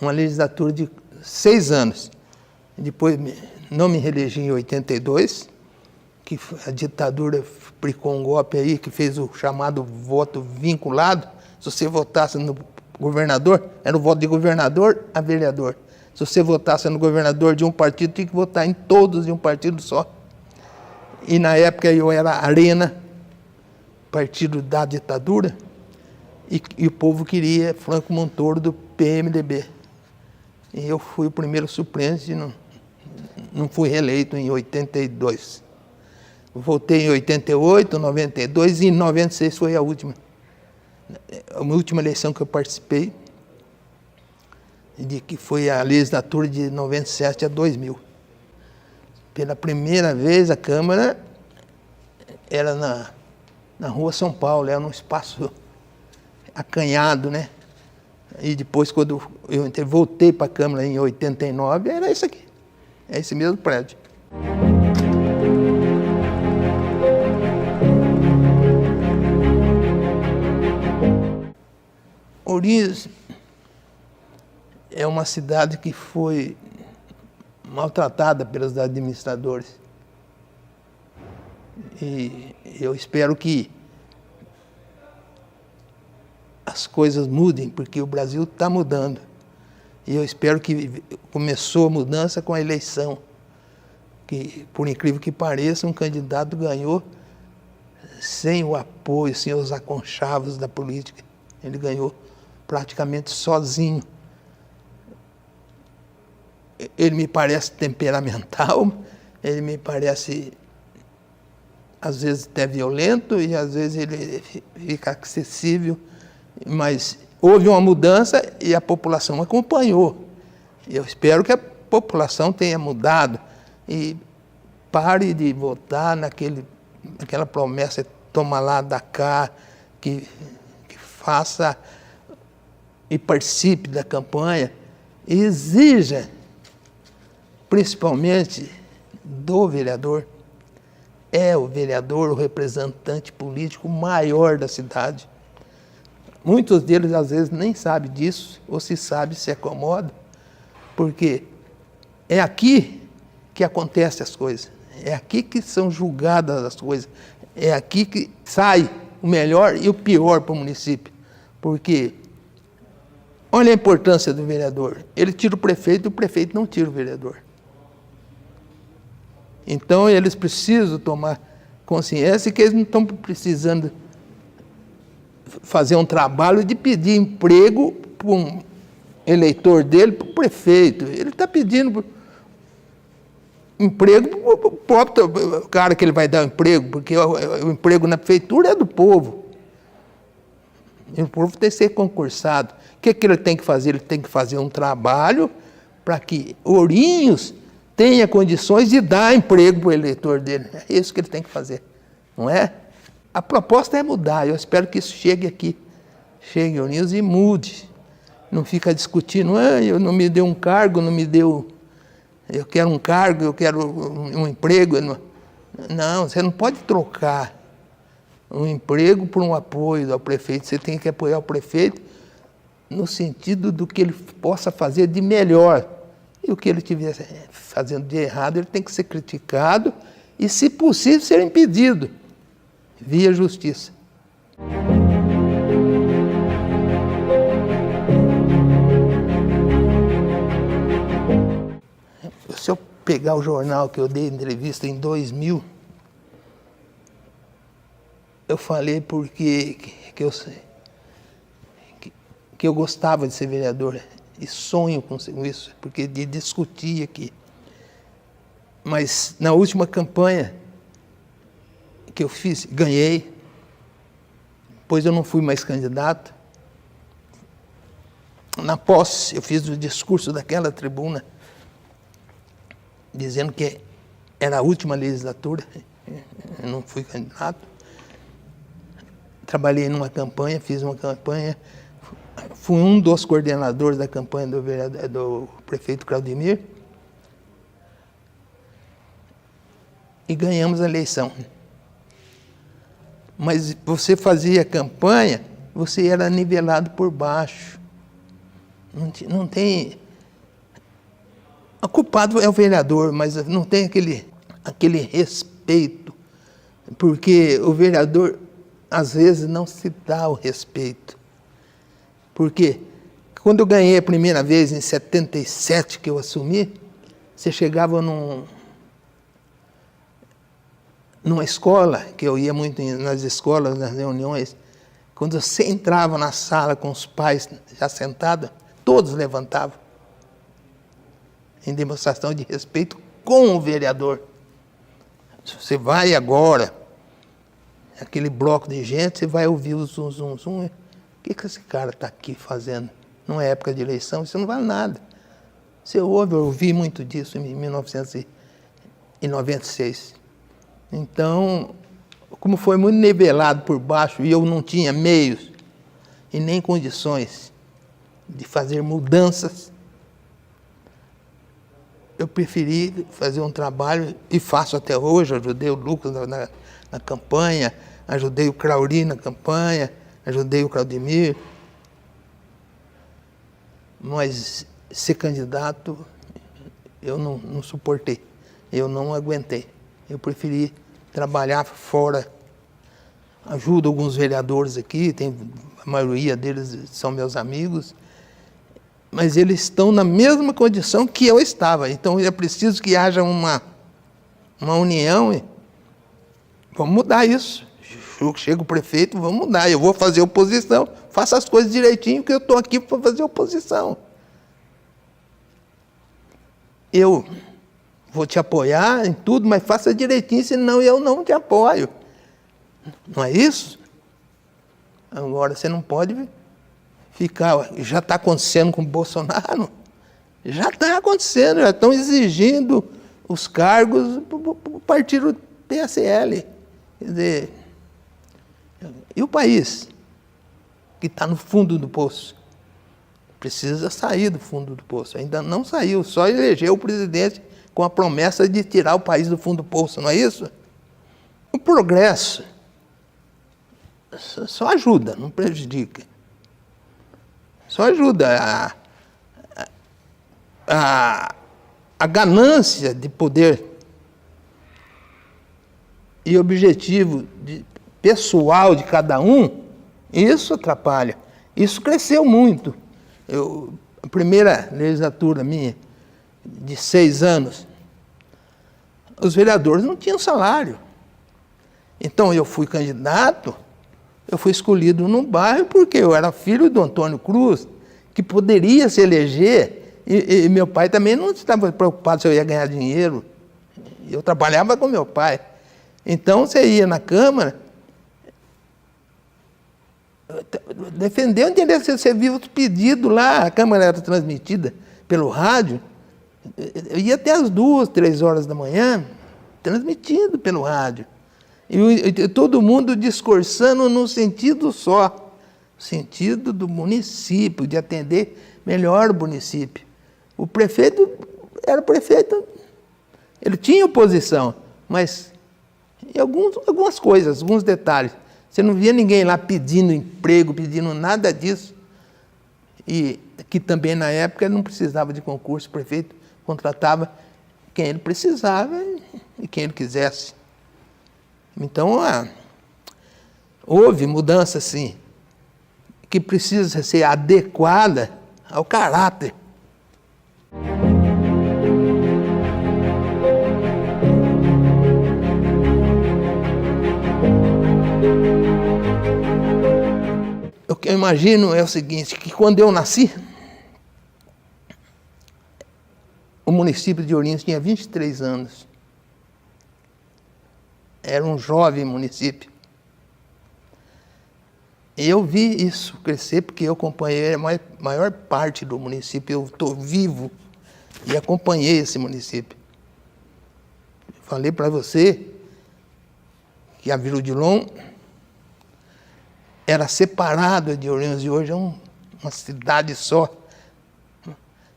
uma legislatura de 6 anos. Depois não me reelegi em 82, que a ditadura aplicou um golpe aí, que fez o chamado voto vinculado. Se você votasse no governador, era o voto de governador a vereador. Se você votasse no governador de um partido, tinha que votar em todos de um partido só. E na época eu era Arena, partido da ditadura, e o povo queria Franco Montoro do PMDB. E eu fui o primeiro suplente e não fui reeleito em 82. Votei em 88, 92 e em 96 foi a última eleição que eu participei, que foi a legislatura de 97 a 2000. Pela primeira vez a Câmara era na Rua São Paulo, era num espaço acanhado, né? E depois, quando eu voltei para a Câmara em 89, era isso aqui, é esse mesmo prédio. Ourinhos é uma cidade que foi maltratada pelos administradores. E eu espero que as coisas mudem, porque o Brasil está mudando. E eu espero que começou a mudança com a eleição. Que, por incrível que pareça, um candidato ganhou sem o apoio, sem os aconchavos da política. Ele ganhou praticamente sozinho. Ele me parece temperamental, ele me parece, às vezes, até violento, e às vezes ele fica acessível, mas houve uma mudança e a população acompanhou. Eu espero que a população tenha mudado e pare de votar naquela promessa, toma lá, dá cá, que faça e participe da campanha, e exija, principalmente do vereador, é o vereador o representante político maior da cidade. Muitos deles, às vezes, nem sabem disso, ou se sabe, se acomoda, porque é aqui que acontecem as coisas, é aqui que são julgadas as coisas, é aqui que sai o melhor e o pior para o município, porque olha a importância do vereador. Ele tira o prefeito não tira o vereador. Então, eles precisam tomar consciência que eles não estão precisando fazer um trabalho de pedir emprego para um eleitor dele, para o prefeito. Ele está pedindo emprego para o próprio cara que ele vai dar emprego, porque o emprego na prefeitura é do povo. E o povo tem que ser concursado. O que ele tem que fazer? Ele tem que fazer um trabalho para que Ourinhos tenha condições de dar emprego para o eleitor dele. É isso que ele tem que fazer, não é? A proposta é mudar. Eu espero que isso chegue aqui, chegue em Ourinhos e mude. Não fica discutindo, eu não me deu um cargo, não me deu... Eu quero um cargo, eu quero um emprego. Não, você não pode trocar um emprego por um apoio ao prefeito. Você tem que apoiar o prefeito no sentido do que ele possa fazer de melhor. E o que ele estiver fazendo de errado, ele tem que ser criticado e, se possível, ser impedido via justiça. Se eu pegar o jornal que eu dei entrevista em 2000, eu falei porque que eu gostava de ser vereador e sonho com isso, porque de discutir aqui. Mas na última campanha que eu fiz, ganhei, depois eu não fui mais candidato. Na posse, eu fiz o discurso daquela tribuna, dizendo que era a última legislatura, eu não fui candidato. Trabalhei numa campanha, fiz uma campanha, fui um dos coordenadores da campanha do prefeito Claudemir e ganhamos a eleição. Mas você fazia campanha, você era nivelado por baixo. Não tem... O culpado é o vereador, mas não tem aquele respeito, porque o vereador, às vezes, não se dá o respeito. Porque quando eu ganhei a primeira vez, em 77, que eu assumi, você chegava numa escola, que eu ia muito nas escolas, nas reuniões, quando você entrava na sala com os pais já sentados, todos levantavam, em demonstração de respeito com o vereador. Se você vai agora, aquele bloco de gente, você vai ouvir o zum, zum, zum. O que esse cara está aqui fazendo? Não é época de eleição, isso não vale nada. Você ouve, eu ouvi muito disso em 1996. Então, como foi muito nivelado por baixo e eu não tinha meios e nem condições de fazer mudanças, eu preferi fazer um trabalho, e faço até hoje. Ajudei o Lucas na campanha, ajudei o Clauri na campanha, ajudei o Claudemir. Mas ser candidato, eu não suportei, eu não aguentei. Eu preferi trabalhar fora. Ajudo alguns vereadores aqui, a maioria deles são meus amigos, mas eles estão na mesma condição que eu estava. Então, é preciso que haja uma união. E vamos mudar isso. Chega o prefeito, vamos mudar. Eu vou fazer oposição. Faça as coisas direitinho, que eu estou aqui para fazer oposição. Eu vou te apoiar em tudo, mas faça direitinho, senão eu não te apoio. Não é isso? Agora, você não pode ficar... Já está acontecendo com o Bolsonaro. Já está acontecendo, já estão exigindo os cargos para o partido PSL. Quer dizer, e o país, que está no fundo do poço, precisa sair do fundo do poço. Ainda não saiu, só elegeu o presidente com a promessa de tirar o país do fundo do poço, não é isso? O progresso só ajuda, não prejudica. Só ajuda. A ganância de poder e objetivo pessoal de cada um, isso atrapalha. Isso cresceu muito. A primeira legislatura minha, de 6 anos, os vereadores não tinham salário. Então, eu fui candidato eu fui escolhido no bairro porque eu era filho do Antônio Cruz, que poderia se eleger, e meu pai também não estava preocupado se eu ia ganhar dinheiro. Eu trabalhava com meu pai. Então, você ia na Câmara, defender o interesse, você via os pedidos lá, a Câmara era transmitida pelo rádio, eu ia até as 2, 3 horas da manhã, transmitido pelo rádio. E todo mundo discursando no sentido só, sentido do município, de atender melhor o município. O prefeito era o prefeito, ele tinha oposição, mas em algumas coisas, alguns detalhes. Você não via ninguém lá pedindo emprego, pedindo nada disso. E que também na época não precisava de concurso, o prefeito contratava quem ele precisava e quem ele quisesse. Então, houve mudança, sim, que precisa ser adequada ao caráter. O que eu imagino é o seguinte, que quando eu nasci, o município de Ourinhos tinha 23 anos. Era um jovem município. E eu vi isso crescer, porque eu acompanhei a maior parte do município. Eu estou vivo e acompanhei esse município. Falei para você que a Vila Odilon era separada de Ourinhos e hoje é uma cidade só.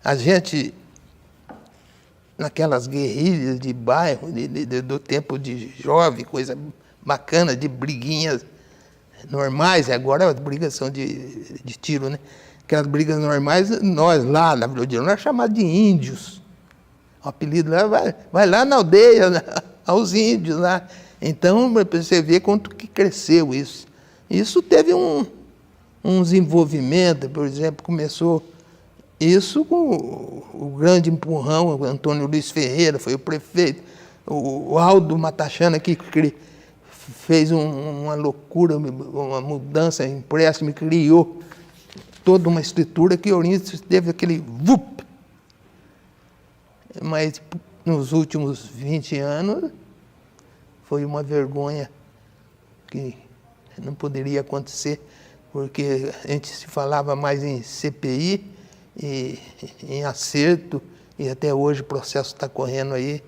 A gente, naquelas guerrilhas de bairro, do tempo de jovem, coisa bacana, de briguinhas normais, agora as brigas são de tiro, né? Aquelas brigas normais, nós lá na Vila Odilon era chamado de índios. O apelido lá, vai lá na aldeia, aos índios lá. Então, você vê quanto que cresceu isso. Isso teve um desenvolvimento, por exemplo, começou isso com o grande empurrão, o Antônio Luiz Ferreira, foi o prefeito, o Aldo Matachana, que fez uma loucura, uma mudança, empréstimo, criou toda uma estrutura que Ourinhos teve aquele vup. Mas nos últimos 20 anos foi uma vergonha que não poderia acontecer, porque a gente se falava mais em CPI e em acerto, e até hoje o processo está correndo aí,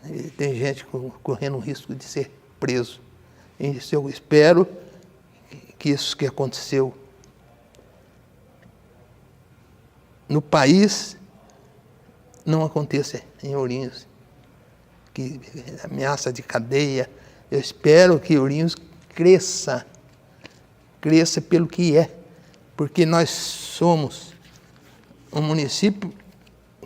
e tem gente correndo o risco de ser preso. Isso eu espero que isso que aconteceu no país não aconteça em Ourinhos, que ameaça de cadeia. Eu espero que Ourinhos cresça pelo que é, porque nós somos um município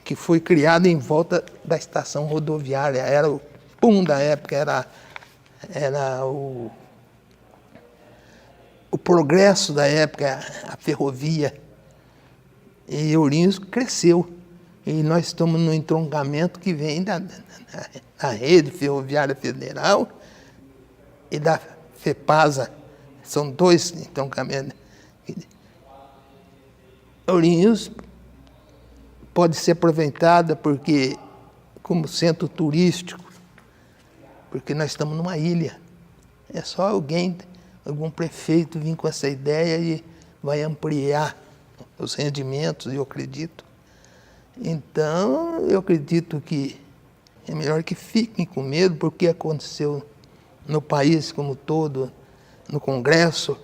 que foi criado em volta da estação rodoviária, era o pum da época, era o progresso da época, a ferrovia, e Ourinhos cresceu, e nós estamos no entroncamento que vem da rede ferroviária federal e da FEPASA. São 2 entroncamentos. Ourinhos pode ser aproveitada porque, como centro turístico, porque nós estamos numa ilha. É só algum prefeito vir com essa ideia e vai ampliar os rendimentos, eu acredito. Então, eu acredito que é melhor que fiquem com medo, porque aconteceu no país como todo, no Congresso,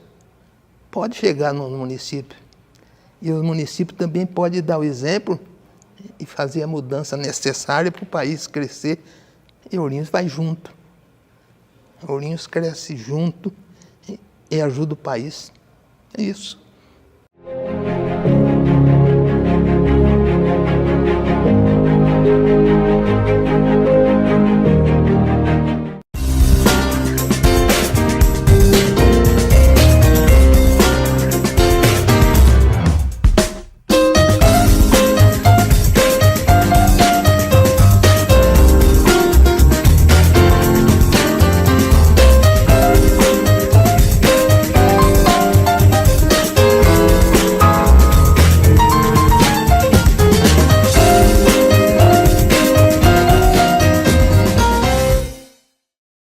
pode chegar no município. E o município também pode dar o exemplo e fazer a mudança necessária para o país crescer. E Ourinhos vai junto. Ourinhos cresce junto e ajuda o país. É isso.